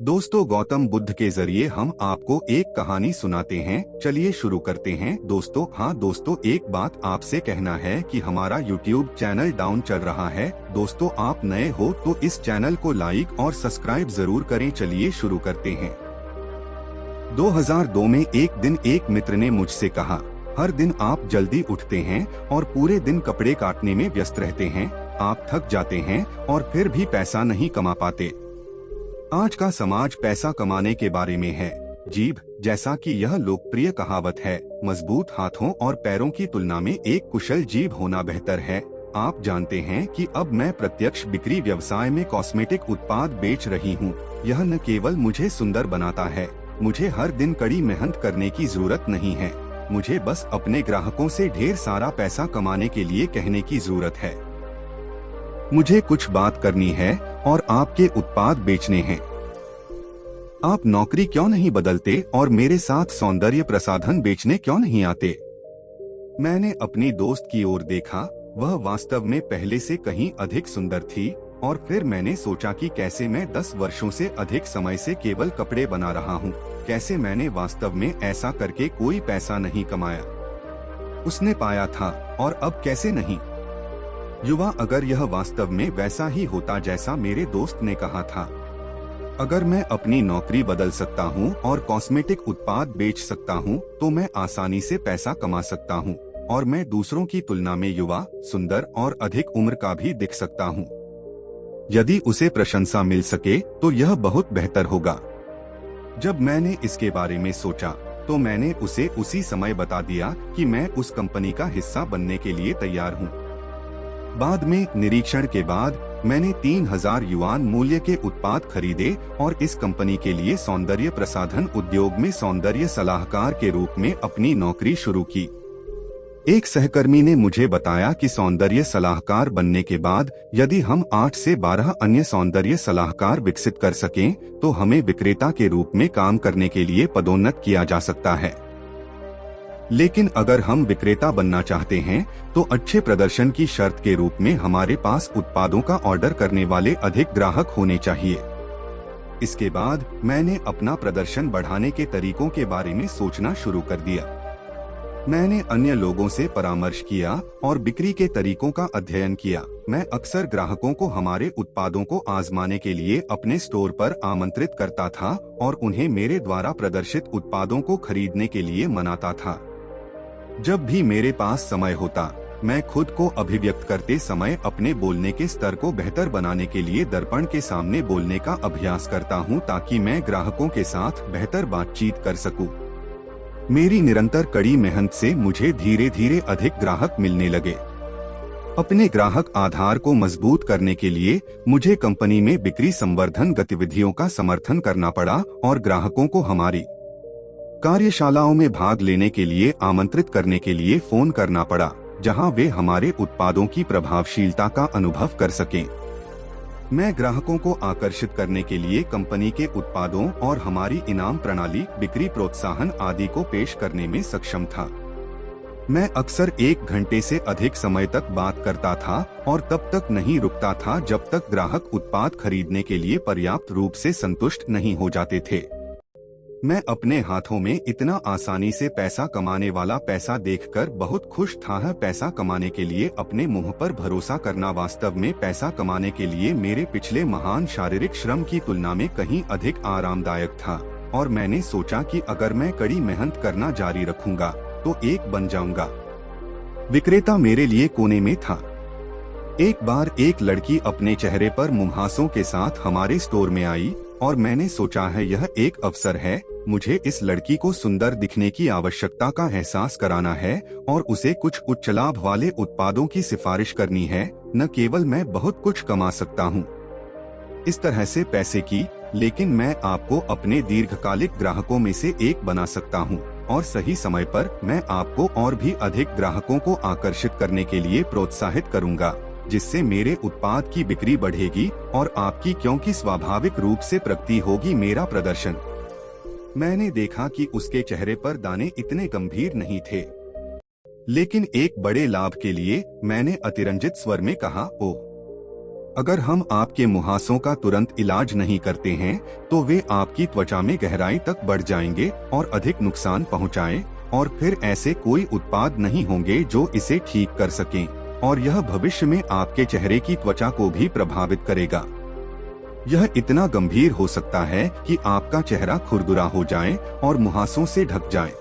दोस्तों, गौतम बुद्ध के जरिए हम आपको एक कहानी सुनाते हैं। चलिए शुरू करते हैं। दोस्तों, हाँ दोस्तों, एक बात आपसे कहना है कि हमारा YouTube चैनल डाउन चल रहा है। दोस्तों, आप नए हो तो इस चैनल को लाइक और सब्सक्राइब जरूर करें। चलिए शुरू करते हैं। 2002 में एक दिन एक मित्र ने मुझसे कहा, हर दिन आप जल्दी उठते हैं और पूरे दिन कपड़े काटने में व्यस्त रहते हैं। आप थक जाते हैं और फिर भी पैसा नहीं कमा पाते। आज का समाज पैसा कमाने के बारे में है। जीभ, जैसा कि यह लोकप्रिय कहावत है, मजबूत हाथों और पैरों की तुलना में एक कुशल जीभ होना बेहतर है। आप जानते हैं कि अब मैं प्रत्यक्ष बिक्री व्यवसाय में कॉस्मेटिक उत्पाद बेच रही हूँ। यह न केवल मुझे सुंदर बनाता है, मुझे हर दिन कड़ी मेहनत करने की जरूरत नहीं है। मुझे बस अपने ग्राहकों से ढेर सारा पैसा कमाने के लिए कहने की जरूरत है। मुझे कुछ बात करनी है और आपके उत्पाद बेचने हैं। आप नौकरी क्यों नहीं बदलते और मेरे साथ सौंदर्य प्रसाधन बेचने क्यों नहीं आते? मैंने अपनी दोस्त की ओर देखा। वह वास्तव में पहले से कहीं अधिक सुंदर थी और फिर मैंने सोचा कि कैसे मैं 10 वर्षों से अधिक समय से केवल कपड़े बना रहा हूँ, कैसे मैंने वास्तव में ऐसा करके कोई पैसा नहीं कमाया। उसने पाया था और अब कैसे नहीं। युवा, अगर यह वास्तव में वैसा ही होता जैसा मेरे दोस्त ने कहा था, अगर मैं अपनी नौकरी बदल सकता हूं और कॉस्मेटिक उत्पाद बेच सकता हूं, तो मैं आसानी से पैसा कमा सकता हूं और मैं दूसरों की तुलना में युवा, सुंदर और अधिक उम्र का भी दिख सकता हूं। यदि उसे प्रशंसा मिल सके तो यह बहुत बेहतर होगा। जब मैंने इसके बारे में सोचा तो मैंने उसे उसी समय बता दिया कि मैं उस कंपनी का हिस्सा बनने के लिए तैयार हूं। बाद में निरीक्षण के बाद मैंने 3000 युआन मूल्य के उत्पाद खरीदे और इस कंपनी के लिए सौंदर्य प्रसाधन उद्योग में सौंदर्य सलाहकार के रूप में अपनी नौकरी शुरू की। एक सहकर्मी ने मुझे बताया कि सौंदर्य सलाहकार बनने के बाद यदि हम 8 से 12 अन्य सौंदर्य सलाहकार विकसित कर सकें, तो हमें विक्रेता के रूप में काम करने के लिए पदोन्नत किया जा सकता है। लेकिन अगर हम विक्रेता बनना चाहते हैं तो अच्छे प्रदर्शन की शर्त के रूप में हमारे पास उत्पादों का ऑर्डर करने वाले अधिक ग्राहक होने चाहिए। इसके बाद मैंने अपना प्रदर्शन बढ़ाने के तरीकों के बारे में सोचना शुरू कर दिया। मैंने अन्य लोगों से परामर्श किया और बिक्री के तरीकों का अध्ययन किया। मैं अक्सर ग्राहकों को हमारे उत्पादों को आजमाने के लिए अपने स्टोर पर आमंत्रित करता था और उन्हें मेरे द्वारा प्रदर्शित उत्पादों को खरीदने के लिए मनाता था। जब भी मेरे पास समय होता, मैं खुद को अभिव्यक्त करते समय अपने बोलने के स्तर को बेहतर बनाने के लिए दर्पण के सामने बोलने का अभ्यास करता हूं, ताकि मैं ग्राहकों के साथ बेहतर बातचीत कर सकूं। मेरी निरंतर कड़ी मेहनत से मुझे धीरे धीरे अधिक ग्राहक मिलने लगे। अपने ग्राहक आधार को मजबूत करने के लिए मुझे कंपनी में बिक्री संवर्धन गतिविधियों का समर्थन करना पड़ा और ग्राहकों को हमारी कार्यशालाओं में भाग लेने के लिए आमंत्रित करने के लिए फोन करना पड़ा, जहां वे हमारे उत्पादों की प्रभावशीलता का अनुभव कर सकें। मैं ग्राहकों को आकर्षित करने के लिए कंपनी के उत्पादों और हमारी इनाम प्रणाली, बिक्री प्रोत्साहन आदि को पेश करने में सक्षम था। मैं अक्सर 1 घंटे से अधिक समय तक बात करता था और तब तक नहीं रुकता था जब तक ग्राहक उत्पाद खरीदने के लिए पर्याप्त रूप से संतुष्ट नहीं हो जाते थे। मैं अपने हाथों में इतना आसानी से पैसा कमाने वाला पैसा देखकर बहुत खुश था। पैसा कमाने के लिए अपने मुंह पर भरोसा करना वास्तव में पैसा कमाने के लिए मेरे पिछले महान शारीरिक श्रम की तुलना में कहीं अधिक आरामदायक था और मैंने सोचा कि अगर मैं कड़ी मेहनत करना जारी रखूंगा तो एक बन जाऊंगा। विक्रेता मेरे लिए कोने में था। एक बार एक लड़की अपने चेहरे पर मुहांसों के साथ हमारे स्टोर में आई और मैंने सोचा है यह एक अवसर है, मुझे इस लड़की को सुंदर दिखने की आवश्यकता का एहसास कराना है और उसे कुछ उच्च लाभ वाले उत्पादों की सिफारिश करनी है। न केवल मैं बहुत कुछ कमा सकता हूँ इस तरह से पैसे की, लेकिन मैं आपको अपने दीर्घकालिक ग्राहकों में से एक बना सकता हूँ और सही समय पर मैं आपको और भी अधिक ग्राहकों को आकर्षित करने के लिए प्रोत्साहित करूँगा, जिससे मेरे उत्पाद की बिक्री बढ़ेगी और आपकी, क्योंकि स्वाभाविक रूप से प्रगति होगी मेरा प्रदर्शन। मैंने देखा कि उसके चेहरे पर दाने इतने गंभीर नहीं थे, लेकिन एक बड़े लाभ के लिए मैंने अतिरंजित स्वर में कहा, ओह अगर हम आपके मुहासों का तुरंत इलाज नहीं करते हैं तो वे आपकी त्वचा में गहराई तक बढ़ जाएंगे और अधिक नुकसान पहुंचाएं, और फिर ऐसे कोई उत्पाद नहीं होंगे जो इसे ठीक कर सकें, और यह भविष्य में आपके चेहरे की त्वचा को भी प्रभावित करेगा। यह इतना गंभीर हो सकता है कि आपका चेहरा खुरदुरा हो जाए और मुहासों से ढक जाए।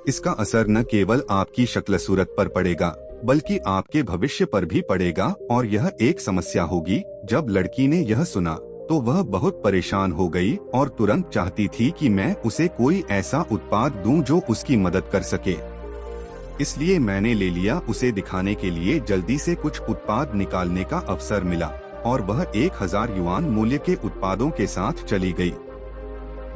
इसका असर न केवल आपकी शक्ल सूरत पर पड़ेगा बल्कि आपके भविष्य पर भी पड़ेगा, और यह एक समस्या होगी। जब लड़की ने यह सुना तो वह बहुत परेशान हो गई और तुरंत चाहती थी कि मैं उसे कोई ऐसा उत्पाद दूं जो उसकी मदद कर सके। इसलिए मैंने ले लिया। उसे दिखाने के लिए जल्दी से कुछ उत्पाद निकालने का अवसर मिला और वह 1000 युआन मूल्य के उत्पादों के साथ चली गई।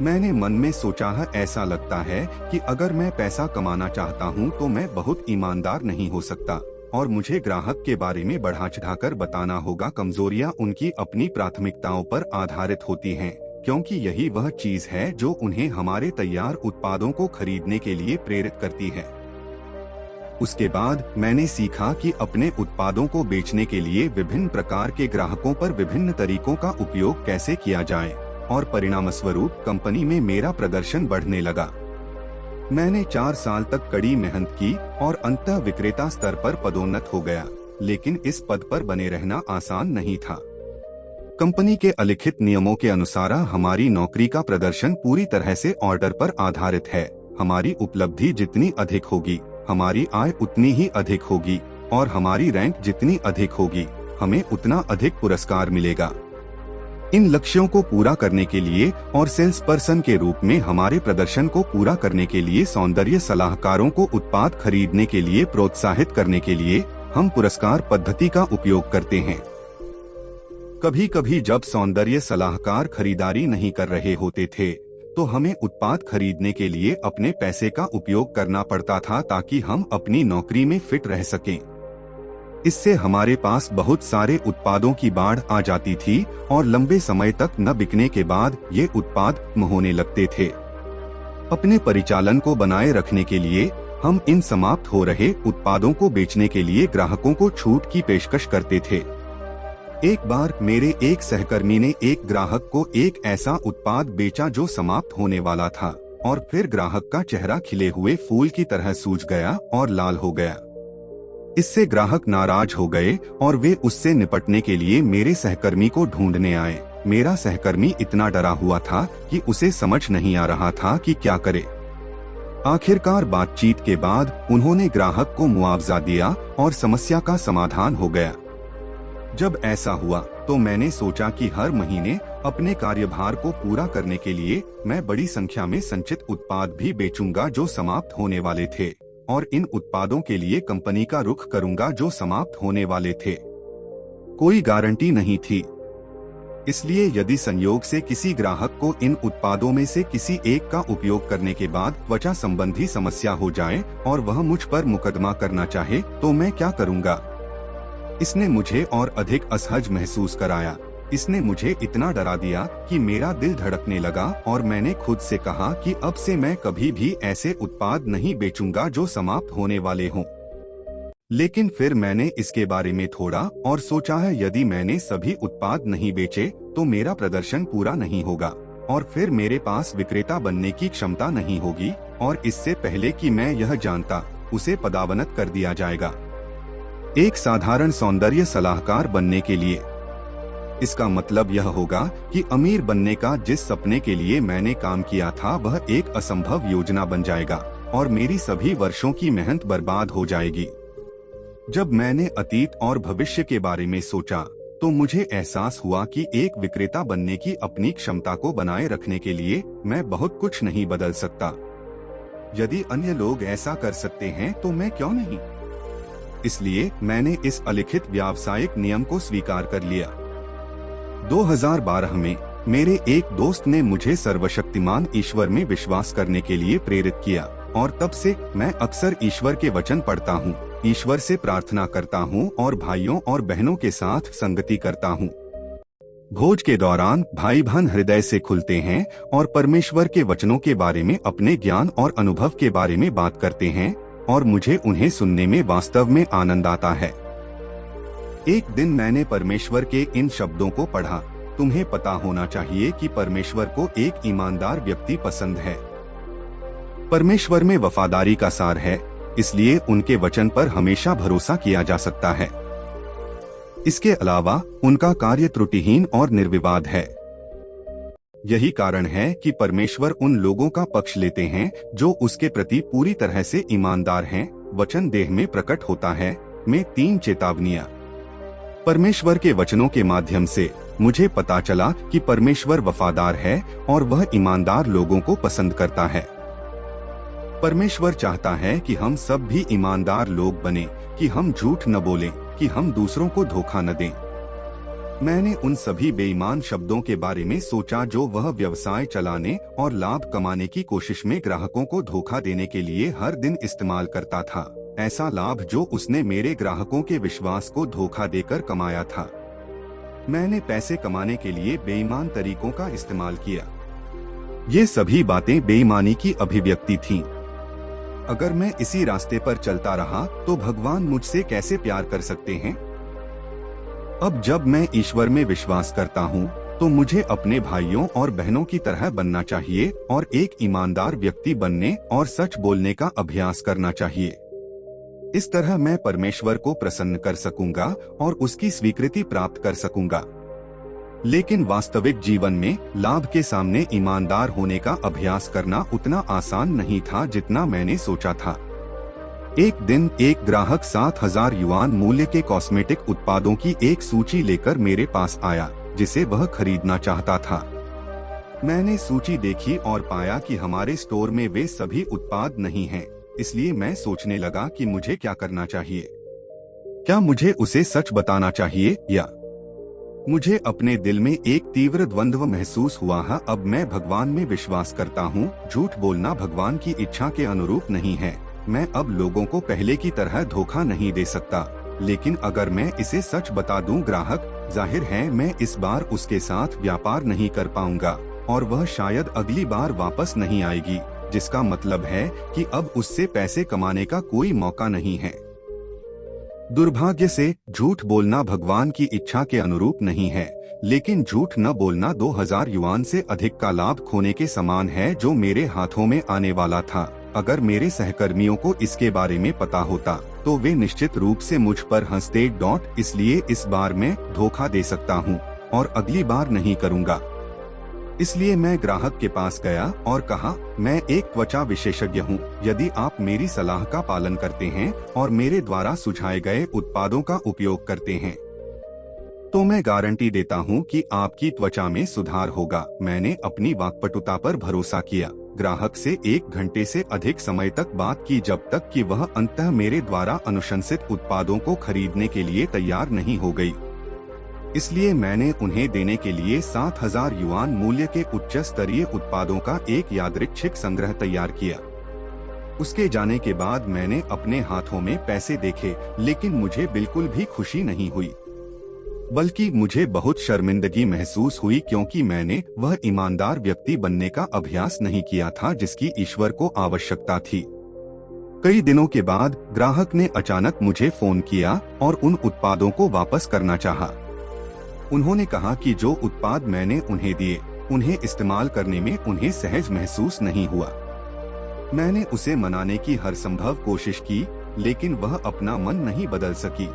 मैंने मन में सोचा, ऐसा लगता है कि अगर मैं पैसा कमाना चाहता हूं तो मैं बहुत ईमानदार नहीं हो सकता और मुझे ग्राहक के बारे में बढ़ा चढ़ाकर बताना होगा। कमजोरियां उनकी अपनी प्राथमिकताओं पर आधारित होती हैं, क्योंकि यही वह चीज है जो उन्हें हमारे तैयार उत्पादों को खरीदने के लिए प्रेरित करती है। उसके बाद मैंने सीखा कि अपने उत्पादों को बेचने के लिए विभिन्न प्रकार के ग्राहकों पर विभिन्न तरीकों का उपयोग कैसे किया जाए, और परिणामस्वरूप कंपनी में मेरा प्रदर्शन बढ़ने लगा। मैंने 4 साल तक कड़ी मेहनत की और अंततः विक्रेता स्तर पर पदोन्नत हो गया, लेकिन इस पद पर बने रहना आसान नहीं था। कंपनी के अलिखित नियमों के अनुसार हमारी नौकरी का प्रदर्शन पूरी तरह से ऑर्डर पर आधारित है। हमारी उपलब्धि जितनी अधिक होगी, हमारी आय उतनी ही अधिक होगी, और हमारी रैंक जितनी अधिक होगी, हमें उतना अधिक पुरस्कार मिलेगा। इन लक्ष्यों को पूरा करने के लिए और सेल्स पर्सन के रूप में हमारे प्रदर्शन को पूरा करने के लिए सौंदर्य सलाहकारों को उत्पाद खरीदने के लिए प्रोत्साहित करने के लिए हम पुरस्कार पद्धति का उपयोग करते हैं। कभी कभी जब सौंदर्य सलाहकार खरीदारी नहीं कर रहे होते थे तो हमें उत्पाद खरीदने के लिए अपने पैसे का उपयोग करना पड़ता था ताकि हम अपनी नौकरी में फिट रह सकें। इससे हमारे पास बहुत सारे उत्पादों की बाढ़ आ जाती थी और लंबे समय तक न बिकने के बाद ये उत्पाद खत्म होने लगते थे। अपने परिचालन को बनाए रखने के लिए हम इन समाप्त हो रहे उत्पादों को बेचने के लिए ग्राहकों को छूट की पेशकश करते थे। एक बार मेरे एक सहकर्मी ने एक ग्राहक को एक ऐसा उत्पाद बेचा जो समाप्त होने वाला था, और फिर ग्राहक का चेहरा खिले हुए फूल की तरह सूज गया और लाल हो गया। इससे ग्राहक नाराज हो गए और वे उससे निपटने के लिए मेरे सहकर्मी को ढूंढने आए। मेरा सहकर्मी इतना डरा हुआ था कि उसे समझ नहीं आ रहा था कि क्या करे। आखिरकार बातचीत के बाद उन्होंने ग्राहक को मुआवजा दिया और समस्या का समाधान हो गया। जब ऐसा हुआ तो मैंने सोचा कि हर महीने अपने कार्यभार को पूरा करने के लिए मैं बड़ी संख्या में संचित उत्पाद भी बेचूंगा जो समाप्त होने वाले थे, और इन उत्पादों के लिए कंपनी का रुख करूंगा जो समाप्त होने वाले थे। कोई गारंटी नहीं थी, इसलिए यदि संयोग से किसी ग्राहक को इन उत्पादों में से किसी एक का उपयोग करने के बाद त्वचा संबंधी समस्या हो जाए और वह मुझ पर मुकदमा करना चाहे तो मैं क्या करूंगा। इसने मुझे और अधिक असहज महसूस कराया। इसने मुझे इतना डरा दिया कि मेरा दिल धड़कने लगा और मैंने खुद से कहा कि अब से मैं कभी भी ऐसे उत्पाद नहीं बेचूंगा जो समाप्त होने वाले हों। लेकिन फिर मैंने इसके बारे में थोड़ा और सोचा है, यदि मैंने सभी उत्पाद नहीं बेचे तो मेरा प्रदर्शन पूरा नहीं होगा और फिर मेरे पास विक्रेता बनने की क्षमता नहीं होगी, और इससे पहले कि मैं यह जानता उसे पदावनत कर दिया जाएगा। एक साधारण सौंदर्य सलाहकार बनने के लिए इसका मतलब यह होगा कि अमीर बनने का जिस सपने के लिए मैंने काम किया था वह एक असंभव योजना बन जाएगा और मेरी सभी वर्षों की मेहनत बर्बाद हो जाएगी। जब मैंने अतीत और भविष्य के बारे में सोचा तो मुझे एहसास हुआ कि एक विक्रेता बनने की अपनी क्षमता को बनाए रखने के लिए मैं बहुत कुछ नहीं बदल सकता। यदि अन्य लोग ऐसा कर सकते हैं तो मैं क्यों नहीं। इसलिए मैंने इस अलिखित व्यावसायिक नियम को स्वीकार कर लिया। 2012 में मेरे एक दोस्त ने मुझे सर्वशक्तिमान ईश्वर में विश्वास करने के लिए प्रेरित किया, और तब से मैं अक्सर ईश्वर के वचन पढ़ता हूँ, ईश्वर से प्रार्थना करता हूँ और भाइयों और बहनों के साथ संगति करता हूँ। भोज के दौरान भाई बहन हृदय से खुलते हैं और परमेश्वर के वचनों के बारे में अपने ज्ञान और अनुभव के बारे में बात करते हैं, और मुझे उन्हें सुनने में वास्तव में आनंद आता है। एक दिन मैंने परमेश्वर के इन शब्दों को पढ़ा, तुम्हें पता होना चाहिए कि परमेश्वर को एक ईमानदार व्यक्ति पसंद है। परमेश्वर में वफादारी का सार है, इसलिए उनके वचन पर हमेशा भरोसा किया जा सकता है। इसके अलावा उनका कार्य त्रुटिहीन और निर्विवाद है। यही कारण है कि परमेश्वर उन लोगों का पक्ष लेते हैं जो उसके प्रति पूरी तरह से ईमानदार हैं। वचन देह में प्रकट होता है में 3 चेतावनियां। परमेश्वर के वचनों के माध्यम से मुझे पता चला कि परमेश्वर वफादार है और वह ईमानदार लोगों को पसंद करता है। परमेश्वर चाहता है कि हम सब भी ईमानदार लोग बने, कि हम झूठ न बोलें, कि हम दूसरों को धोखा न दें। मैंने उन सभी बेईमान शब्दों के बारे में सोचा जो वह व्यवसाय चलाने और लाभ कमाने की कोशिश में ग्राहकों को धोखा देने के लिए हर दिन इस्तेमाल करता था। ऐसा लाभ जो उसने मेरे ग्राहकों के विश्वास को धोखा देकर कमाया था। मैंने पैसे कमाने के लिए बेईमान तरीकों का इस्तेमाल किया। ये सभी बातें बेईमानी की अभिव्यक्ति थीं। अगर मैं इसी रास्ते पर चलता रहा तो भगवान मुझसे कैसे प्यार कर सकते हैं? अब जब मैं ईश्वर में विश्वास करता हूँ तो मुझे अपने भाइयों और बहनों की तरह बनना चाहिए और एक ईमानदार व्यक्ति बनने और सच बोलने का अभ्यास करना चाहिए। इस तरह मैं परमेश्वर को प्रसन्न कर सकूंगा और उसकी स्वीकृति प्राप्त कर सकूंगा। लेकिन वास्तविक जीवन में लाभ के सामने ईमानदार होने का अभ्यास करना उतना आसान नहीं था जितना मैंने सोचा था। एक दिन एक ग्राहक 7,000 युआन मूल्य के कॉस्मेटिक उत्पादों की एक सूची लेकर मेरे पास आया जिसे वह खरीदना चाहता था। मैंने सूची देखी और पाया कि हमारे स्टोर में वे सभी उत्पाद नहीं हैं, इसलिए मैं सोचने लगा कि मुझे क्या करना चाहिए। क्या मुझे उसे सच बताना चाहिए या? मुझे अपने दिल में एक तीव्र द्वंद्व महसूस हुआ है। अब मैं भगवान में विश्वास करता हूँ, झूठ बोलना भगवान की इच्छा के अनुरूप नहीं है। मैं अब लोगों को पहले की तरह धोखा नहीं दे सकता, लेकिन अगर मैं इसे सच बता दूं ग्राहक, जाहिर है मैं इस बार उसके साथ व्यापार नहीं कर पाऊंगा और वह शायद अगली बार वापस नहीं आएगी, जिसका मतलब है कि अब उससे पैसे कमाने का कोई मौका नहीं है। दुर्भाग्य से झूठ बोलना भगवान की इच्छा के अनुरूप नहीं है, लेकिन झूठ न बोलना 2,000 युआन से अधिक का लाभ खोने के समान है जो मेरे हाथों में आने वाला था। अगर मेरे सहकर्मियों को इसके बारे में पता होता तो वे निश्चित रूप से मुझ पर हंसते। इसलिए इस बार मैं धोखा दे सकता हूँ और अगली बार नहीं करूँगा। इसलिए मैं ग्राहक के पास गया और कहा, मैं एक त्वचा विशेषज्ञ हूँ। यदि आप मेरी सलाह का पालन करते हैं और मेरे द्वारा सुझाए गए उत्पादों का उपयोग करते हैं तो मैं गारंटी देता हूँ कि आपकी त्वचा में सुधार होगा। मैंने अपनी वाक्पटुता पर भरोसा किया। ग्राहक से 1 घंटे से अधिक समय तक बात की जब तक कि वह अंततः मेरे द्वारा अनुशंसित उत्पादों को खरीदने के लिए तैयार नहीं हो गई। इसलिए मैंने उन्हें देने के लिए 7,000 युआन मूल्य के उच्च स्तरीय उत्पादों का एक यादृच्छिक संग्रह तैयार किया। उसके जाने के बाद मैंने अपने हाथों में पैसे देखे, लेकिन मुझे बिल्कुल भी खुशी नहीं हुई, बल्कि मुझे बहुत शर्मिंदगी महसूस हुई क्योंकि मैंने वह ईमानदार व्यक्ति बनने का अभ्यास नहीं किया था जिसकी ईश्वर को आवश्यकता थी। कई दिनों के बाद ग्राहक ने अचानक मुझे फोन किया और उन उत्पादों को वापस करना चाहा। उन्होंने कहा कि जो उत्पाद मैंने उन्हें दिए, उन्हें इस्तेमाल करने में उन्हें सहज महसूस नहीं हुआ। मैंने उसे मनाने की हर संभव कोशिश की, लेकिन वह अपना मन नहीं बदल सकी।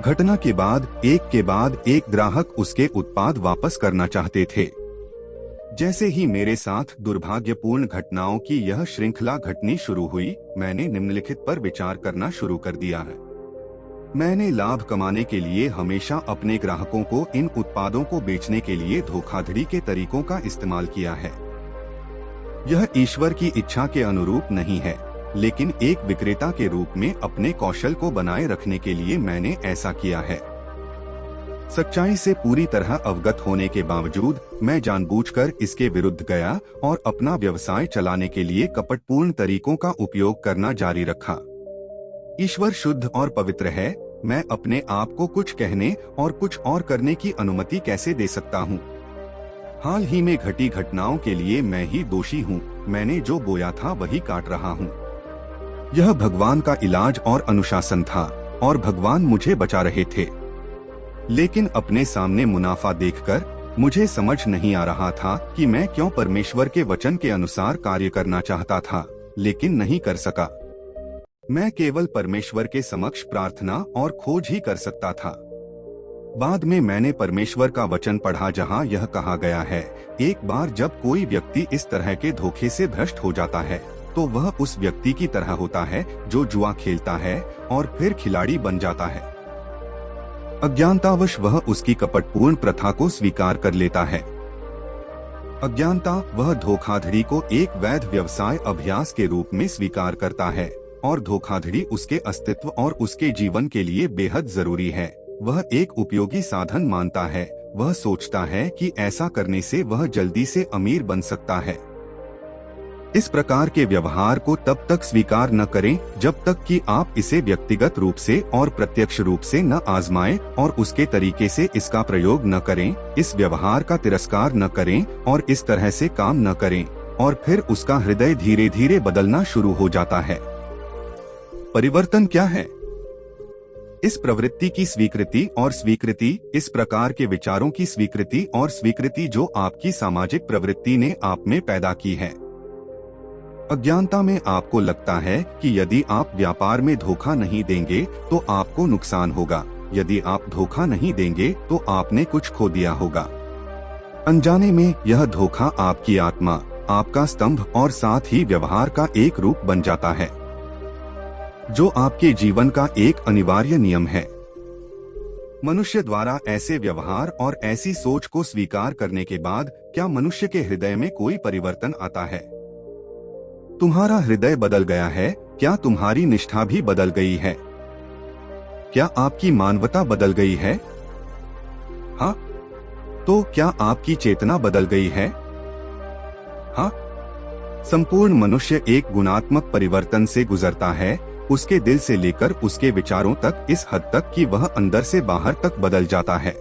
घटना के बाद एक ग्राहक उसके उत्पाद वापस करना चाहते थे। जैसे ही मेरे साथ दुर्भाग्यपूर्ण घटनाओं की यह श्रृंखला घटनी शुरू हुई, मैंने निम्नलिखित पर विचार करना शुरू कर दिया है। मैंने लाभ कमाने के लिए हमेशा अपने ग्राहकों को इन उत्पादों को बेचने के लिए धोखाधड़ी के तरीकों का इस्तेमाल किया है। यह ईश्वर की इच्छा के अनुरूप नहीं है, लेकिन एक विक्रेता के रूप में अपने कौशल को बनाए रखने के लिए मैंने ऐसा किया है। सच्चाई से पूरी तरह अवगत होने के बावजूद मैं जानबूझकर इसके विरुद्ध गया और अपना व्यवसाय चलाने के लिए कपटपूर्ण तरीकों का उपयोग करना जारी रखा। ईश्वर शुद्ध और पवित्र है। मैं अपने आप को कुछ कहने और कुछ और करने की अनुमति कैसे दे सकता हूँ? हाल ही में घटी घटनाओं के लिए मैं ही दोषी हूँ। मैंने जो बोया था वही काट रहा हूँ। यह भगवान का इलाज और अनुशासन था और भगवान मुझे बचा रहे थे। लेकिन अपने सामने मुनाफा देखकर मुझे समझ नहीं आ रहा था कि मैं क्यों परमेश्वर के वचन के अनुसार कार्य करना चाहता था, लेकिन नहीं कर सका। मैं केवल परमेश्वर के समक्ष प्रार्थना और खोज ही कर सकता था। बाद में मैंने परमेश्वर का वचन पढ़ा जहां यह कहा गया है, एक बार जब कोई व्यक्ति इस तरह के धोखे से भ्रष्ट हो जाता है तो वह उस व्यक्ति की तरह होता है जो जुआ खेलता है और फिर खिलाड़ी बन जाता है। अज्ञानतावश वह उसकी कपटपूर्ण प्रथा को स्वीकार कर लेता है। अज्ञानता वह धोखाधड़ी को एक वैध व्यवसाय अभ्यास के रूप में स्वीकार करता है और धोखाधड़ी उसके अस्तित्व और उसके जीवन के लिए बेहद जरूरी है। वह एक उपयोगी साधन मानता है। वह सोचता है कि ऐसा करने से वह जल्दी से अमीर बन सकता है। इस प्रकार के व्यवहार को तब तक स्वीकार न करें जब तक कि आप इसे व्यक्तिगत रूप से और प्रत्यक्ष रूप से न आजमाएं और उसके तरीके से इसका प्रयोग न करें। इस व्यवहार का तिरस्कार न करें और इस तरह से काम न करें और फिर उसका हृदय धीरे धीरे बदलना शुरू हो जाता है। परिवर्तन क्या है? इस प्रवृत्ति की स्वीकृति और स्वीकृति, इस प्रकार के विचारों की स्वीकृति और स्वीकृति जो आपकी सामाजिक प्रवृत्ति ने आप में पैदा की है। अज्ञानता में आपको लगता है कि यदि आप व्यापार में धोखा नहीं देंगे तो आपको नुकसान होगा। यदि आप धोखा नहीं देंगे तो आपने कुछ खो दिया होगा। अनजाने में यह धोखा आपकी आत्मा, आपका स्तंभ और साथ ही व्यवहार का एक रूप बन जाता है जो आपके जीवन का एक अनिवार्य नियम है। मनुष्य द्वारा ऐसे व्यवहार और ऐसी सोच को स्वीकार करने के बाद क्या मनुष्य के हृदय में कोई परिवर्तन आता है? तुम्हारा हृदय बदल गया है? क्या तुम्हारी निष्ठा भी बदल गई है? क्या आपकी मानवता बदल गई है? हाँ। तो क्या आपकी चेतना बदल गई है? हाँ। संपूर्ण मनुष्य एक गुणात्मक परिवर्तन से गुजरता है, उसके दिल से लेकर उसके विचारों तक, इस हद तक कि वह अंदर से बाहर तक बदल जाता है।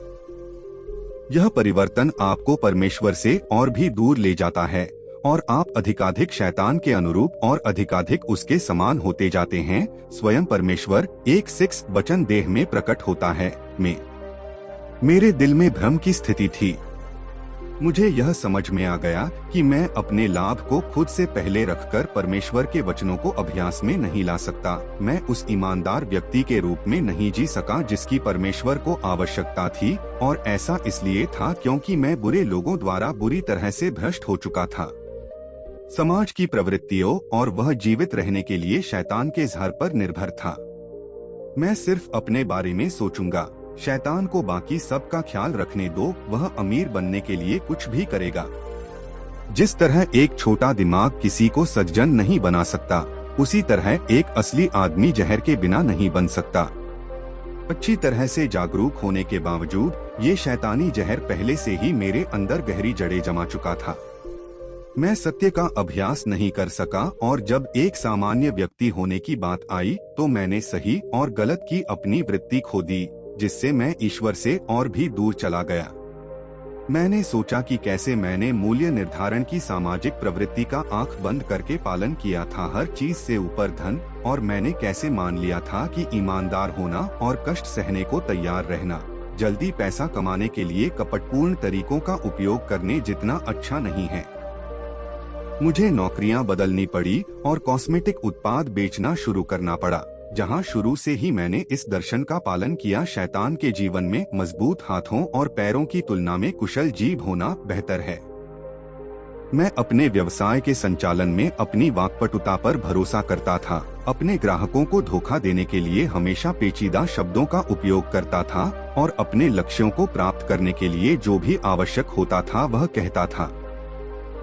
यह परिवर्तन आपको परमेश्वर से और भी दूर ले जाता है और आप अधिकाधिक शैतान के अनुरूप और अधिकाधिक उसके समान होते जाते हैं। स्वयं परमेश्वर एक 6 वचन देह में प्रकट होता है। मेरे दिल में भ्रम की स्थिति थी। मुझे यह समझ में आ गया कि मैं अपने लाभ को खुद से पहले रखकर परमेश्वर के वचनों को अभ्यास में नहीं ला सकता। मैं उस ईमानदार व्यक्ति के रूप में नहीं जी सका जिसकी परमेश्वर को आवश्यकता थी, और ऐसा इसलिए था क्योंकि मैं बुरे लोगों द्वारा बुरी तरह से भ्रष्ट हो चुका था। समाज की प्रवृत्तियों और वह जीवित रहने के लिए शैतान के ज़हर पर निर्भर था। मैं सिर्फ अपने बारे में सोचूंगा, शैतान को बाकी सब का ख्याल रखने दो, वह अमीर बनने के लिए कुछ भी करेगा। जिस तरह एक छोटा दिमाग किसी को सज्जन नहीं बना सकता, उसी तरह एक असली आदमी जहर के बिना नहीं बन सकता। अच्छी तरह से जागरूक होने के बावजूद ये शैतानी जहर पहले से ही मेरे अंदर गहरी जड़ें जमा चुका था। मैं सत्य का अभ्यास नहीं कर सका और जब एक सामान्य व्यक्ति होने की बात आई तो मैंने सही और गलत की अपनी वृत्ति खो दी, जिससे मैं ईश्वर से और भी दूर चला गया। मैंने सोचा कि कैसे मैंने मूल्य निर्धारण की सामाजिक प्रवृत्ति का आंख बंद करके पालन किया था, हर चीज से ऊपर धन, और मैंने कैसे मान लिया था कि ईमानदार होना और कष्ट सहने को तैयार रहना जल्दी पैसा कमाने के लिए कपटपूर्ण तरीकों का उपयोग करने जितना अच्छा नहीं है। मुझे नौकरियां बदलनी पड़ी और कॉस्मेटिक उत्पाद बेचना शुरू करना पड़ा, जहां शुरू से ही मैंने इस दर्शन का पालन किया, शैतान के जीवन में मजबूत हाथों और पैरों की तुलना में कुशल जीभ होना बेहतर है। मैं अपने व्यवसाय के संचालन में अपनी वाक्पटुता पर भरोसा करता था, अपने ग्राहकों को धोखा देने के लिए हमेशा पेचीदा शब्दों का उपयोग करता था और अपने लक्ष्यों को प्राप्त करने के लिए जो भी आवश्यक होता था वह कहता था।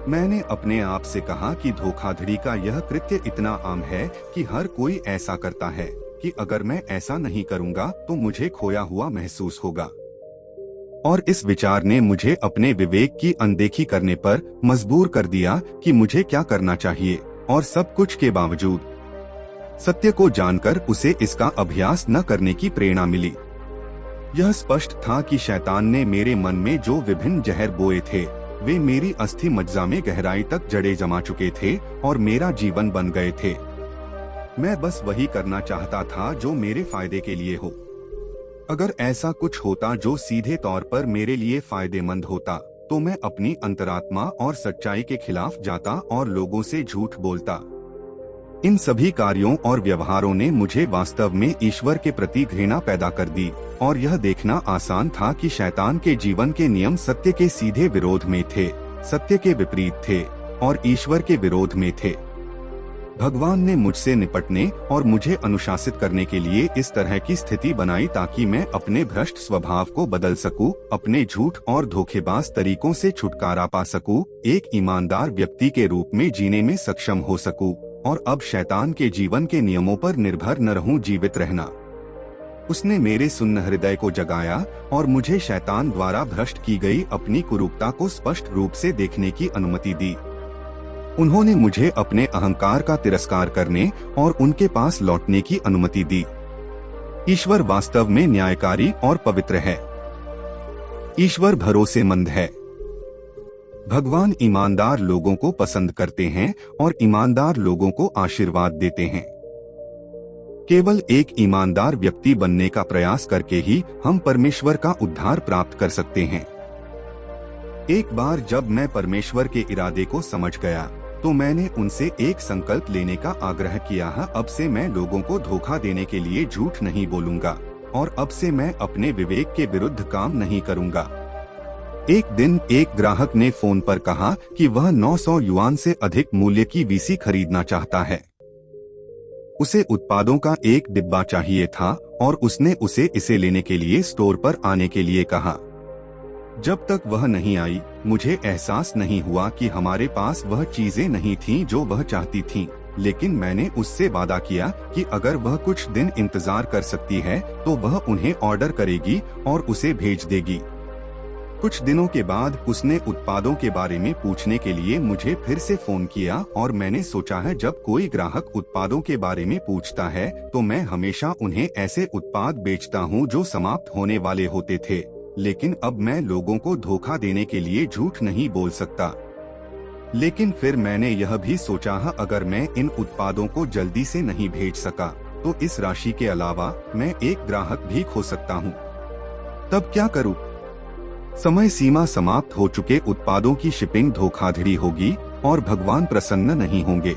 मैंने अपने आप से कहा कि धोखाधड़ी का यह कृत्य इतना आम है कि हर कोई ऐसा करता है कि अगर मैं ऐसा नहीं करूंगा तो मुझे खोया हुआ महसूस होगा। और इस विचार ने मुझे अपने विवेक की अनदेखी करने पर मजबूर कर दिया कि मुझे क्या करना चाहिए, और सब कुछ के बावजूद सत्य को जानकर उसे इसका अभ्यास न करने की प्रेरणा मिली। यह स्पष्ट था कि शैतान ने मेरे मन में जो विभिन्न जहर बोए थे वे मेरी अस्थि मज्जा में गहराई तक जड़ें जमा चुके थे और मेरा जीवन बन गए थे। मैं बस वही करना चाहता था जो मेरे फायदे के लिए हो। अगर ऐसा कुछ होता जो सीधे तौर पर मेरे लिए फायदेमंद होता, तो मैं अपनी अंतरात्मा और सच्चाई के खिलाफ जाता और लोगों से झूठ बोलता। इन सभी कार्यों और व्यवहारों ने मुझे वास्तव में ईश्वर के प्रति घृणा पैदा कर दी, और यह देखना आसान था कि शैतान के जीवन के नियम सत्य के सीधे विरोध में थे, सत्य के विपरीत थे और ईश्वर के विरोध में थे। भगवान ने मुझसे निपटने और मुझे अनुशासित करने के लिए इस तरह की स्थिति बनाई ताकि मैं अपने भ्रष्ट स्वभाव को बदल सकूं, अपने झूठ और धोखेबाज तरीकों से छुटकारा पा सकूं, एक ईमानदार व्यक्ति के रूप में जीने में सक्षम हो सकूं, और अब शैतान के जीवन के नियमों पर निर्भर न रहूं, जीवित रहना। उसने मेरे सुन्न हृदय को जगाया और मुझे शैतान द्वारा भ्रष्ट की गई अपनी कुरूपता को स्पष्ट रूप से देखने की अनुमति दी। उन्होंने मुझे अपने अहंकार का तिरस्कार करने और उनके पास लौटने की अनुमति दी। ईश्वर वास्तव में न्यायकारी और पवित्र है। ईश्वर भरोसेमंद है। भगवान ईमानदार लोगों को पसंद करते हैं और ईमानदार लोगों को आशीर्वाद देते हैं। केवल एक ईमानदार व्यक्ति बनने का प्रयास करके ही हम परमेश्वर का उद्धार प्राप्त कर सकते हैं। एक बार जब मैं परमेश्वर के इरादे को समझ गया, तो मैंने उनसे एक संकल्प लेने का आग्रह किया है। अब से मैं लोगों को धोखा देने के लिए झूठ नहीं बोलूंगा, और अब से मैं अपने विवेक के विरुद्ध काम नहीं करूंगा। एक दिन एक ग्राहक ने फोन पर कहा कि वह 900 युआन से अधिक मूल्य की वीसी खरीदना चाहता है। उसे उत्पादों का एक डिब्बा चाहिए था और उसने उसे इसे लेने के लिए स्टोर पर आने के लिए कहा। जब तक वह नहीं आई, मुझे एहसास नहीं हुआ कि हमारे पास वह चीजें नहीं थीं जो वह चाहती थी, लेकिन मैंने उससे वादा किया कि अगर वह कुछ दिन इंतजार कर सकती है तो वह उन्हें ऑर्डर करेगी और उसे भेज देगी। कुछ दिनों के बाद उसने उत्पादों के बारे में पूछने के लिए मुझे फिर से फोन किया, और मैंने सोचा है जब कोई ग्राहक उत्पादों के बारे में पूछता है तो मैं हमेशा उन्हें ऐसे उत्पाद बेचता हूं जो समाप्त होने वाले होते थे, लेकिन अब मैं लोगों को धोखा देने के लिए झूठ नहीं बोल सकता। लेकिन फिर मैंने यह भी सोचा अगर मैं इन उत्पादों को जल्दी से नहीं भेज सका तो इस राशि के अलावा मैं एक ग्राहक भी खो सकता हूँ। तब क्या करूँ? समय सीमा समाप्त हो चुके उत्पादों की शिपिंग धोखाधड़ी होगी और भगवान प्रसन्न नहीं होंगे।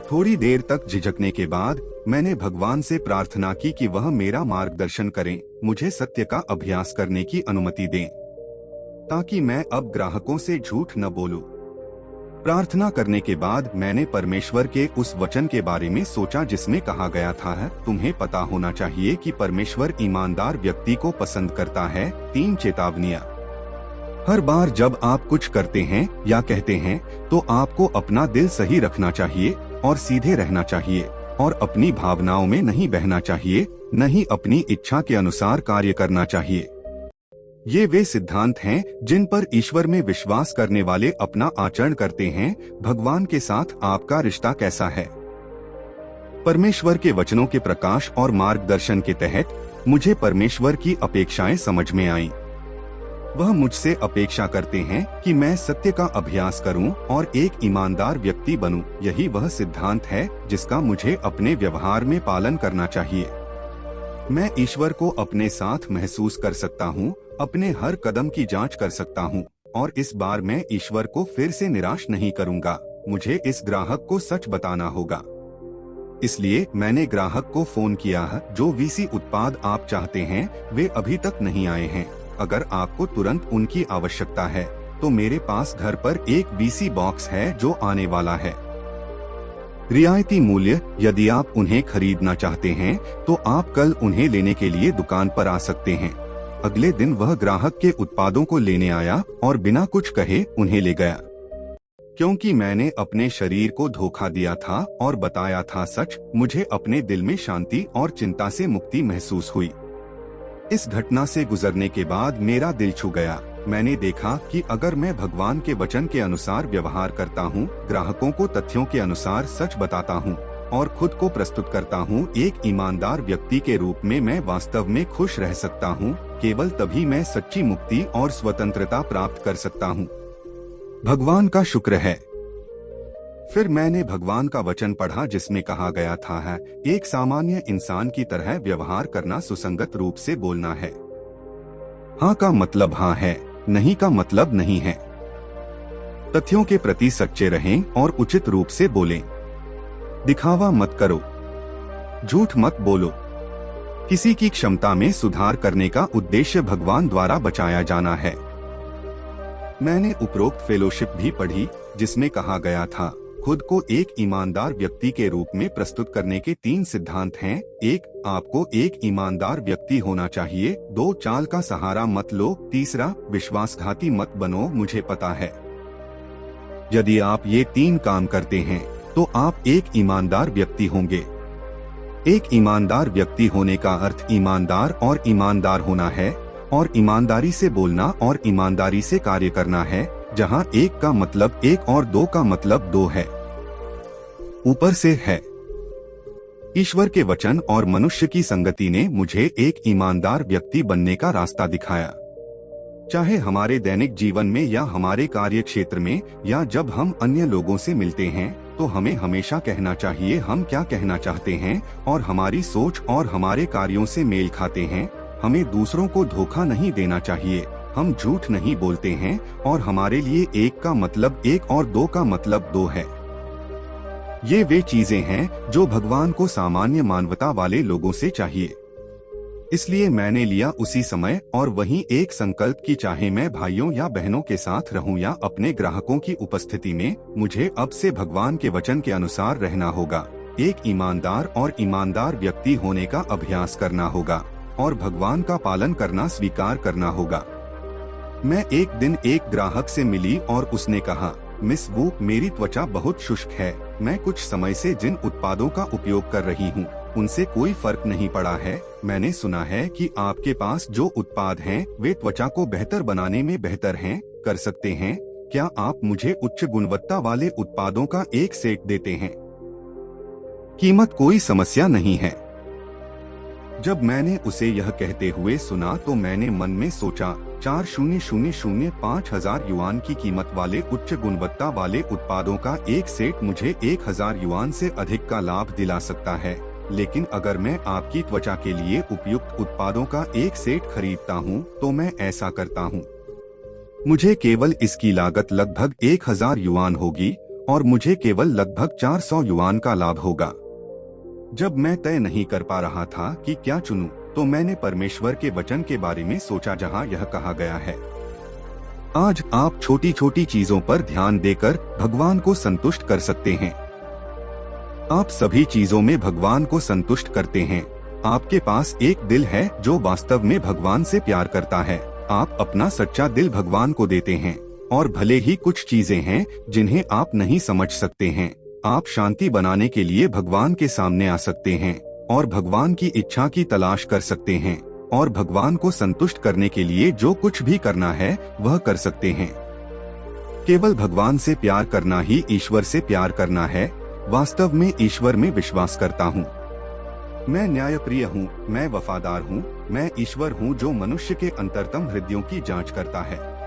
थोड़ी देर तक झिझकने के बाद मैंने भगवान से प्रार्थना की कि वह मेरा मार्गदर्शन करें, मुझे सत्य का अभ्यास करने की अनुमति दें, ताकि मैं अब ग्राहकों से झूठ न बोलूं। प्रार्थना करने के बाद मैंने परमेश्वर के उस वचन के बारे में सोचा जिसमें कहा गया था, तुम्हें पता होना चाहिए कि परमेश्वर ईमानदार व्यक्ति को पसंद करता है। 3 चेतावनियां। हर बार जब आप कुछ करते हैं या कहते हैं तो आपको अपना दिल सही रखना चाहिए और सीधे रहना चाहिए, और अपनी भावनाओं में नहीं बहना चाहिए, न ही अपनी इच्छा के अनुसार कार्य करना चाहिए। ये वे सिद्धांत हैं जिन पर ईश्वर में विश्वास करने वाले अपना आचरण करते हैं। भगवान के साथ आपका रिश्ता कैसा है? परमेश्वर के वचनों के प्रकाश और मार्गदर्शन के तहत मुझे परमेश्वर की अपेक्षाएं समझ में आईं। वह मुझसे अपेक्षा करते हैं कि मैं सत्य का अभ्यास करूं और एक ईमानदार व्यक्ति बनूं। यही वह सिद्धांत है जिसका मुझे अपने व्यवहार में पालन करना चाहिए। मैं ईश्वर को अपने साथ महसूस कर सकता हूं, अपने हर कदम की जांच कर सकता हूं, और इस बार मैं ईश्वर को फिर से निराश नहीं करूंगा। मुझे इस ग्राहक को सच बताना होगा। इसलिए मैंने ग्राहक को फोन किया जो वीसी उत्पाद आप चाहते हैं वे अभी तक नहीं आए हैं। अगर आपको तुरंत उनकी आवश्यकता है तो मेरे पास घर पर एक वीसी बॉक्स है जो आने वाला है। रियायती मूल्य। यदि आप उन्हें खरीदना चाहते हैं तो आप कल उन्हें लेने के लिए दुकान पर आ सकते हैं। अगले दिन वह ग्राहक के उत्पादों को लेने आया और बिना कुछ कहे उन्हें ले गया। क्योंकि मैंने अपने शरीर को धोखा दिया था और बताया था सच, मुझे अपने दिल में शांति और चिंता से मुक्ति महसूस हुई। इस घटना से गुजरने के बाद मेरा दिल छू गया। मैंने देखा कि अगर मैं भगवान के वचन के अनुसार व्यवहार करता हूँ, ग्राहकों को तथ्यों के अनुसार सच बताता हूँ और खुद को प्रस्तुत करता हूँ एक ईमानदार व्यक्ति के रूप में, मैं वास्तव में खुश रह सकता हूँ। केवल तभी मैं सच्ची मुक्ति और स्वतंत्रता प्राप्त कर सकता हूँ। भगवान का शुक्र है। फिर मैंने भगवान का वचन पढ़ा जिसमें कहा गया था है एक सामान्य इंसान की तरह व्यवहार करना, सुसंगत रूप से बोलना है। हाँ का मतलब हाँ है, नहीं का मतलब नहीं है। तथ्यों के प्रति सच्चे रहें और उचित रूप से बोलें। दिखावा मत करो, झूठ मत बोलो। किसी की क्षमता में सुधार करने का उद्देश्य भगवान द्वारा बचाया जाना है। मैंने उपरोक्त फेलोशिप भी पढ़ी जिसमें कहा गया था खुद को एक ईमानदार व्यक्ति के रूप में प्रस्तुत करने के 3 सिद्धांत हैं। 1. आपको एक ईमानदार व्यक्ति होना चाहिए। 2. चाल का सहारा मत लो। 3. विश्वासघाती मत बनो। मुझे पता है यदि आप ये 3 काम करते हैं तो आप एक ईमानदार व्यक्ति होंगे। एक ईमानदार व्यक्ति होने का अर्थ ईमानदार और ईमानदार होना है, और ईमानदारी से बोलना और ईमानदारी से कार्य करना है, जहां 1 का मतलब 1 और 2 का मतलब 2 है। ऊपर से है। ईश्वर के वचन और मनुष्य की संगति ने मुझे एक ईमानदार व्यक्ति बनने का रास्ता दिखाया। चाहे हमारे दैनिक जीवन में या हमारे कार्य क्षेत्र में या जब हम अन्य लोगों से मिलते हैं, तो हमें हमेशा कहना चाहिए हम क्या कहना चाहते हैं और हमारी सोच और हमारे कार्यों से मेल खाते हैं। हमें दूसरों को धोखा नहीं देना चाहिए, हम झूठ नहीं बोलते हैं और हमारे लिए 1 का मतलब 1 और 2 का मतलब 2 है। ये वे चीजें हैं जो भगवान को सामान्य मानवता वाले लोगों से चाहिए। इसलिए मैंने लिया उसी समय और वहीं एक संकल्प कि चाहे मैं भाइयों या बहनों के साथ रहूं या अपने ग्राहकों की उपस्थिति में, मुझे अब से भगवान के वचन के अनुसार रहना होगा। एक ईमानदार और ईमानदार व्यक्ति होने का अभ्यास करना होगा और भगवान का पालन करना स्वीकार करना होगा। मैं एक दिन एक ग्राहक से मिली और उसने कहा, मिस वू, मेरी त्वचा बहुत शुष्क है। मैं कुछ समय से जिन उत्पादों का उपयोग कर रही हूँ उनसे कोई फर्क नहीं पड़ा है। मैंने सुना है कि आपके पास जो उत्पाद हैं वे त्वचा को बेहतर बनाने में बेहतर हैं, कर सकते हैं। क्या आप मुझे उच्च गुणवत्ता वाले उत्पादों का एक सेट देते हैं? कीमत कोई समस्या नहीं है। जब मैंने उसे यह कहते हुए सुना तो मैंने मन में सोचा 4,000,5,000 युआन की कीमत वाले उच्च गुणवत्ता वाले उत्पादों का एक सेट मुझे 1,000 युआन से अधिक का लाभ दिला सकता है। लेकिन अगर मैं आपकी त्वचा के लिए उपयुक्त उत्पादों का एक सेट खरीदता हूं, तो मैं ऐसा करता हूं। मुझे केवल इसकी लागत लगभग 1,000 युआन होगी और मुझे केवल लगभग 400 युआन का लाभ होगा। जब मैं तय नहीं कर पा रहा था कि क्या चुनूं, तो मैंने परमेश्वर के वचन के बारे में सोचा जहां यह कहा गया है, आज आप छोटी छोटी चीजों पर ध्यान देकर भगवान को संतुष्ट कर सकते हैं। आप सभी चीजों में भगवान को संतुष्ट करते हैं। आपके पास एक दिल है जो वास्तव में भगवान से प्यार करता है। आप अपना सच्चा दिल भगवान को देते हैं और भले ही कुछ चीजें हैं जिन्हें आप नहीं समझ सकते हैं, आप शांति बनाने के लिए भगवान के सामने आ सकते हैं और भगवान की इच्छा की तलाश कर सकते हैं और भगवान को संतुष्ट करने के लिए जो कुछ भी करना है वह कर सकते हैं। केवल भगवान से प्यार करना ही ईश्वर से प्यार करना है। वास्तव में ईश्वर में विश्वास करता हूँ। मैं न्यायप्रिय हूँ, मैं वफादार हूँ, मैं ईश्वर हूँ जो मनुष्य के अंतरतम हृदयों की जांच करता है।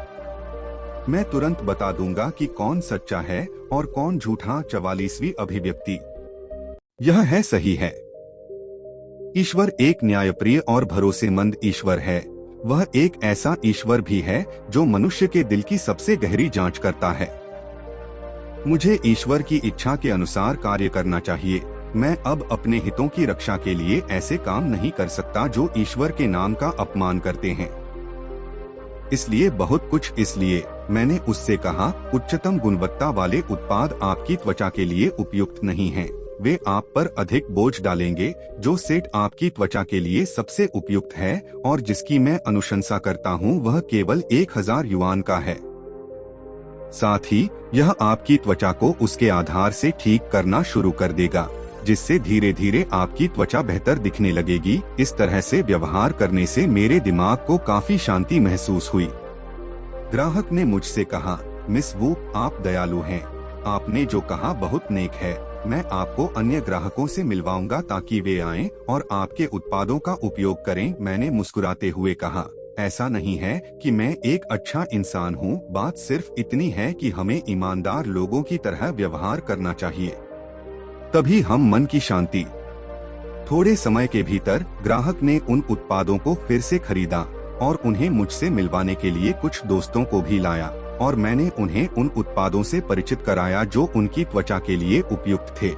मैं तुरंत बता दूंगा कि कौन सच्चा है और कौन झूठा। 44वीं अभिव्यक्ति। यह है सही है। ईश्वर एक न्यायप्रिय और भरोसेमंद ईश्वर है। वह एक ऐसा ईश्वर भी है जो मनुष्य के दिल की सबसे गहरी जांच करता है। मुझे ईश्वर की इच्छा के अनुसार कार्य करना चाहिए। मैं अब अपने हितों की रक्षा के लिए ऐसे काम नहीं कर सकता जो ईश्वर के नाम का अपमान करते हैं। इसलिए बहुत कुछ इसलिए मैंने उससे कहा, उच्चतम गुणवत्ता वाले उत्पाद आपकी त्वचा के लिए उपयुक्त नहीं हैं। वे आप पर अधिक बोझ डालेंगे। जो सेट आपकी त्वचा के लिए सबसे उपयुक्त है और जिसकी मैं अनुशंसा करता हूँ वह केवल 1,000 युआन का है। साथ ही यह आपकी त्वचा को उसके आधार से ठीक करना शुरू कर देगा, जिससे धीरे धीरे आपकी त्वचा बेहतर दिखने लगेगी। इस तरह से व्यवहार करने से मेरे दिमाग को काफी शांति महसूस हुई। ग्राहक ने मुझसे कहा, मिस वू, आप दयालु हैं। आपने जो कहा बहुत नेक है। मैं आपको अन्य ग्राहकों से मिलवाऊंगा ताकि वे आएं और आपके उत्पादों का उपयोग करें। मैंने मुस्कुराते हुए कहा, ऐसा नहीं है कि मैं एक अच्छा इंसान हूँ, बात सिर्फ इतनी है कि हमें ईमानदार लोगों की तरह व्यवहार करना चाहिए, तभी हम मन की शांति। थोड़े समय के भीतर ग्राहक ने उन उत्पादों को फिर से खरीदा और उन्हें मुझसे मिलवाने के लिए कुछ दोस्तों को भी लाया और मैंने उन्हें उन उत्पादों से परिचित कराया जो उनकी त्वचा के लिए उपयुक्त थे।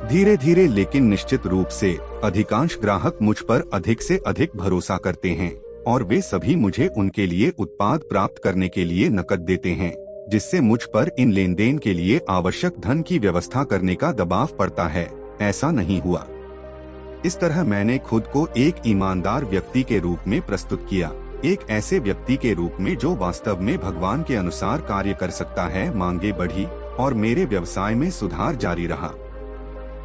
धीरे धीरे लेकिन निश्चित रूप से अधिकांश ग्राहक मुझ पर अधिक से अधिक भरोसा करते हैं और वे सभी मुझे उनके लिए उत्पाद प्राप्त करने के लिए नकद देते हैं, जिससे मुझ पर इन लेन देन के लिए आवश्यक धन की व्यवस्था करने का दबाव पड़ता है। ऐसा नहीं हुआ। इस तरह मैंने खुद को एक ईमानदार व्यक्ति के रूप में प्रस्तुत किया, एक ऐसे व्यक्ति के रूप में जो वास्तव में भगवान के अनुसार कार्य कर सकता है। मांगे बढ़ी और मेरे व्यवसाय में सुधार जारी रहा।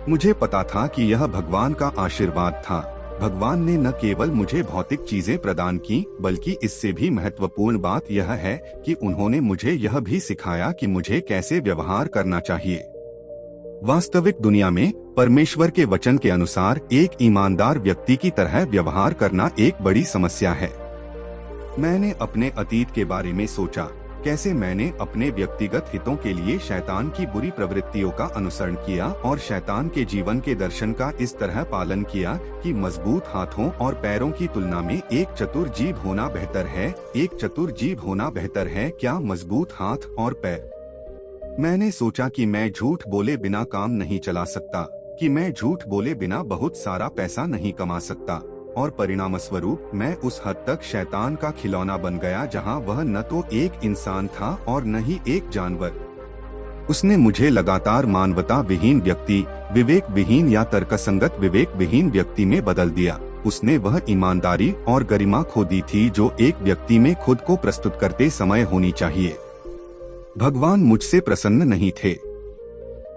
मुझे पता था कि यह भगवान का आशीर्वाद था। भगवान ने न केवल मुझे भौतिक चीजें प्रदान की, बल्कि इससे भी महत्वपूर्ण बात यह है कि उन्होंने मुझे यह भी सिखाया कि मुझे कैसे व्यवहार करना चाहिए। वास्तविक दुनिया में परमेश्वर के वचन के अनुसार एक ईमानदार व्यक्ति की तरह व्यवहार करना एक बड़ी समस्या है। मैंने अपने अतीत के बारे में सोचा, कैसे मैंने अपने व्यक्तिगत हितों के लिए शैतान की बुरी प्रवृत्तियों का अनुसरण किया और शैतान के जीवन के दर्शन का इस तरह पालन किया कि मजबूत हाथों और पैरों की तुलना में एक चतुर जीभ होना बेहतर है। एक चतुर जीभ होना बेहतर है क्या मजबूत हाथ और पैर? मैंने सोचा कि मैं झूठ बोले बिना काम नहीं चला सकता, कि मैं झूठ बोले बिना बहुत सारा पैसा नहीं कमा सकता और परिणामस्वरूप मैं उस हद तक शैतान का खिलौना बन गया जहां वह न तो एक इंसान था और न ही एक जानवर। उसने मुझे लगातार मानवता विहीन व्यक्ति, विवेक विहीन या तर्कसंगत विवेक विहीन व्यक्ति में बदल दिया। उसने वह ईमानदारी और गरिमा खो दी थी जो एक व्यक्ति में खुद को प्रस्तुत करते समय होनी चाहिए। भगवान मुझसे प्रसन्न नहीं थे।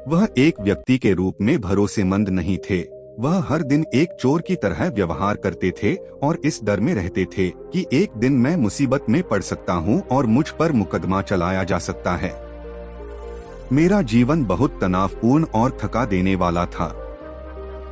वह एक व्यक्ति के रूप में भरोसेमंद नहीं थे। वह हर दिन एक चोर की तरह व्यवहार करते थे और इस डर में रहते थे कि एक दिन मैं मुसीबत में पड़ सकता हूं और मुझ पर मुकदमा चलाया जा सकता है। मेरा जीवन बहुत तनावपूर्ण और थका देने वाला था,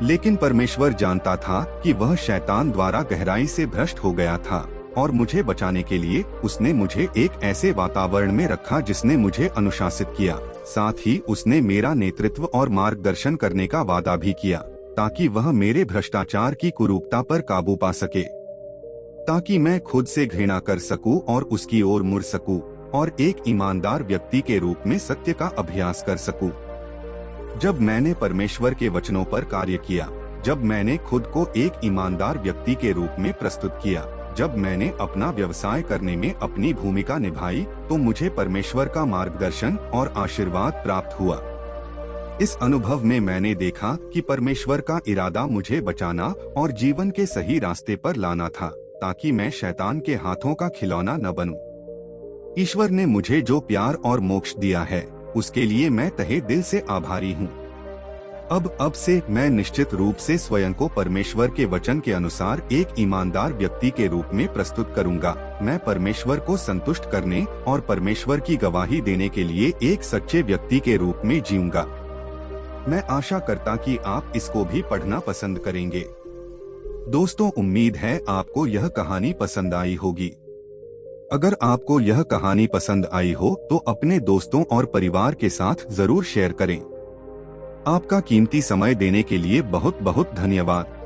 लेकिन परमेश्वर जानता था कि वह शैतान द्वारा गहराई से भ्रष्ट हो गया था और मुझे बचाने के लिए उसने मुझे एक ऐसे वातावरण में रखा जिसने मुझे अनुशासित किया। साथ ही उसने मेरा नेतृत्व और मार्गदर्शन करने का वादा भी किया ताकि वह मेरे भ्रष्टाचार की कुरूपता पर काबू पा सके, ताकि मैं खुद से घृणा कर सकूं और उसकी ओर मुड़ सकूं और एक ईमानदार व्यक्ति के रूप में सत्य का अभ्यास कर सकूं। जब मैंने परमेश्वर के वचनों पर कार्य किया, जब मैंने खुद को एक ईमानदार व्यक्ति के रूप में प्रस्तुत किया, जब मैंने अपना व्यवसाय करने में अपनी भूमिका निभाई, तो मुझे परमेश्वर का मार्गदर्शन और आशीर्वाद प्राप्त हुआ। इस अनुभव में मैंने देखा कि परमेश्वर का इरादा मुझे बचाना और जीवन के सही रास्ते पर लाना था, ताकि मैं शैतान के हाथों का खिलौना न बनूं। ईश्वर ने मुझे जो प्यार और मोक्ष दिया है, उसके लिए मैं तहे दिल से आभारी हूँ। अब से मैं निश्चित रूप से स्वयं को परमेश्वर के वचन के अनुसार एक ईमानदार व्यक्ति के रूप में प्रस्तुत करूंगा। मैं परमेश्वर को संतुष्ट करने और परमेश्वर की गवाही देने के लिए एक सच्चे व्यक्ति के रूप में जीऊंगा। मैं आशा करता कि आप इसको भी पढ़ना पसंद करेंगे। दोस्तों, उम्मीद है आपको यह कहानी पसंद आई होगी। अगर आपको यह कहानी पसंद आई हो तो अपने दोस्तों और परिवार के साथ जरूर शेयर करें। आपका कीमती समय देने के लिए बहुत बहुत धन्यवाद।